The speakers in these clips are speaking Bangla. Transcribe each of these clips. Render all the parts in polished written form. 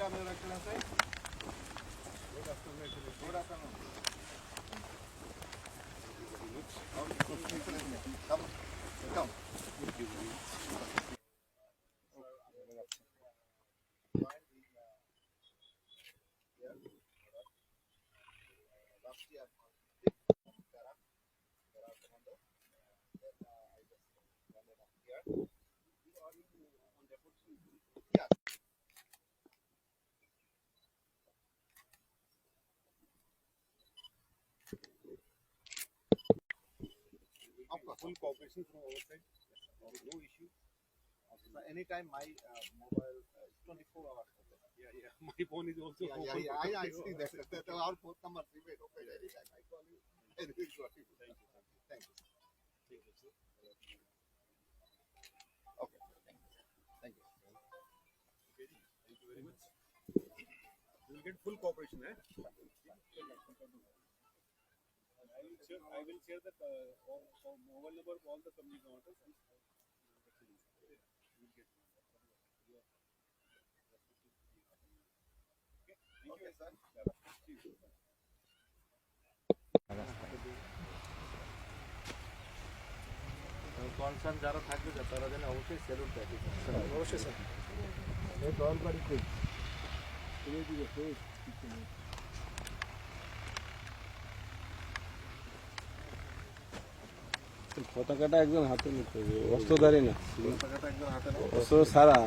camera class. Good afternoon. Good afternoon. Come. Come. Full cooperation from our side. No issue. Anytime my mobile is 24 hours. Yeah. My phone is also. Yeah. I see that. Our phone number remain open anytime. I call you. Thank you. Thank you. Okay. Thank you. Okay. Thank you very much. You will get full cooperation, eh? I will share that mobile number of all the company counters. Okay, sir. Concern যারা থাকবে তারা যেন অবশ্যই সেলুট দেয়। অবশ্যই স্যার। এই কল করি কই তুমি দিবে কই পতাকাটা একজন হাতে নিতে হবে, অস্ত্রধারী না, পতাকাটা একজন হাতে অস্ত্র ছাড়া।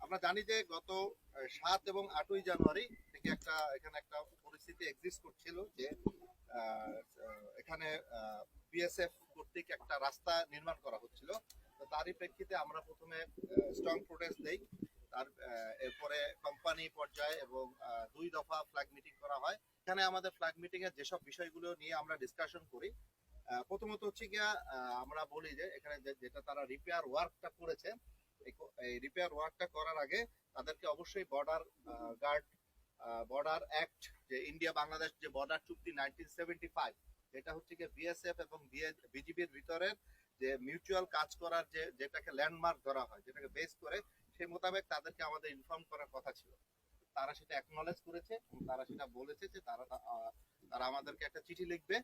আমরা জানি যে গত 7 এবং 8ই জানুয়ারি থেকে এখানে একটা পরিস্থিতি এক্সিস্ট করছিল যে এখানে বিএসএফ কর্তৃক একটা রাস্তা নির্মাণ করা হচ্ছিল। তো তারই প্রেক্ষিতে আমরা প্রথমে স্ট্রং প্রোটেস্ট দেই, এরপরে কোম্পানি পর্যায়ে এবং 2 দফা ফ্ল্যাগ মিটিং করা হয়। এখানে আমাদের ফ্ল্যাগ মিটিং এর যেসব বিষয়গুলো নিয়ে আমরা ডিসকাশন করি, প্রথমত হচ্ছে গিয়া আমরা বলি যে এখানে যেটা তারা রিপেয়ার ওয়ার্কটা করেছে, এই রিপেয়ার ওয়ার্কটা করার আগে তাদেরকে অবশ্যই বর্ডার অ্যাক্ট, যে ইন্ডিয়া বাংলাদেশ যে বর্ডার চুক্তি 1975, যেটা হচ্ছে গিয়ে বিএসএফ এবং বিজিবির ভিতরের যে মিউচুয়াল কাজ করার যেটাকে ল্যান্ডমার্ক ধরা হয়, যেটাকে বেস করে সেই মোতাবেক তাদেরকে আমাদের ইনফর্ম করার কথা ছিল। তারা সেটা অ্যাকনলেজ করেছে এবং তারা সেটা বলেছে যে তারা আমাদেরকে একটা চিঠি লিখবে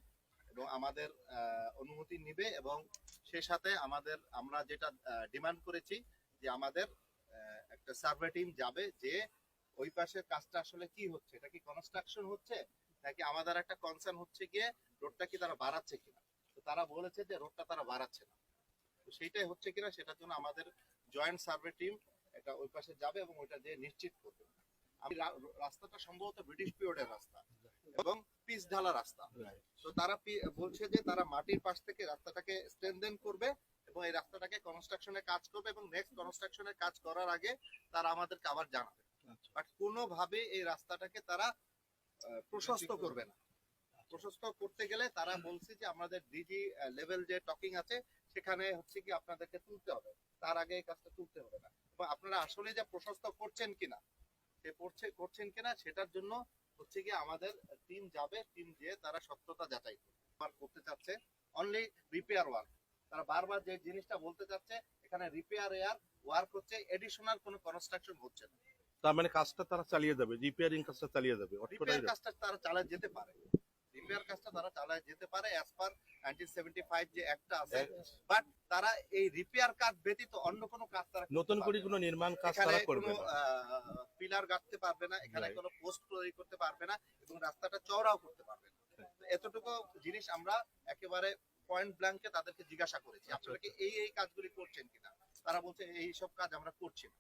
এবং আমাদের অনুমতি নিবে, এবং সে সাথে আমরা যেটা ডিমান্ড করেছি যে আমাদের একটা সার্ভে টিম যাবে, যে ওই পাশের কাজটা আসলে কি হচ্ছে, এটা কি কনস্ট্রাকশন হচ্ছে নাকি আমাদের একটা কনসার্ন হচ্ছে গিয়ে রোডটা কি তারা বাড়াচ্ছে কিনা। তো তারা বলেছে যে রোডটা তারা বাড়াচ্ছে না, তো সেইটাই হচ্ছে কিনা সেটার জন্য আমাদের জয়েন্ট সার্ভে টিম এটা ওই পাশে যাবে এবং ওইটা যে নিশ্চিত করবে। আমি রাস্তাটা সম্ভবত ব্রিটিশ পিরিয়ডের রাস্তা এবং পিচ ঢালা রাস্তা। তো তারা বলছে যে তারা মাটির পাশ থেকে রাস্তাটাকে স্ট্রেনথেন করবে এবং এই রাস্তাটাকে কনস্ট্রাকশনের কাজ করবে, এবং নেক্সট কনস্ট্রাকশনের কাজ করার আগে তারা আমাদেরকে আবার জানাবে। বাট কোনোভাবে এই রাস্তাটাকে তারা প্রশস্ত করবে না। প্রশস্ত করতে গেলে তারা বলছে যে আমাদের ডিজি লেভেল যে টকিং আছে সেখানে হচ্ছে কি আপনাদেরকে তুলতে হবে, তার আগে এই কাজটা তুলতে হবে না। এবং আপনারা আসলে যে প্রশস্ত করছেন কিনা সেটার জন্য হচ্ছে কি আমাদের টিম যাবে, টিম যেয়ে তারা সত্যতা যাচাই করতে চাচ্ছে। অনলি রিপেয়ার ওয়ার্ক, তারা বারবার যে জিনিসটা বলতে চাচ্ছে এখানে রিপেয়ার ওয়ার্ক হচ্ছে, এডিশনাল কোনো কনস্ট্রাকশন হচ্ছে না। তার মানে কাজটা তারা চালিয়ে যাবে, রিপেয়ারিং কাজটা চালিয়ে যাবে, রিপেয়ার কাজটা তারা চালিয়ে যেতে পারে, রিপেয়ার কাজটা তারা চালিয়ে যেতে পারে অ্যাজ পার 1975 যে একটা আছে। বাট তারা এই রিপেয়ার কাজ ব্যতীত অন্য কোনো কাজ তারা নতুন করে কোনো নির্মাণ কাজ তারা করবে না, পিলার গাঁথতে পারবে না, এখানে কোনো পোস্ট তৈরি করতে পারবে না এবং রাস্তাটা চওড়াও করতে পারবে না। এতটুকু জিনিস আমরা একেবারে পয়েন্ট ব্ল্যাঙ্কে তাদেরকে জিজ্ঞাসা করেছি, আপনারা কি এই কাজগুলি করছেন কিনা। তারা বলছে এই সব কাজ আমরা করছি না।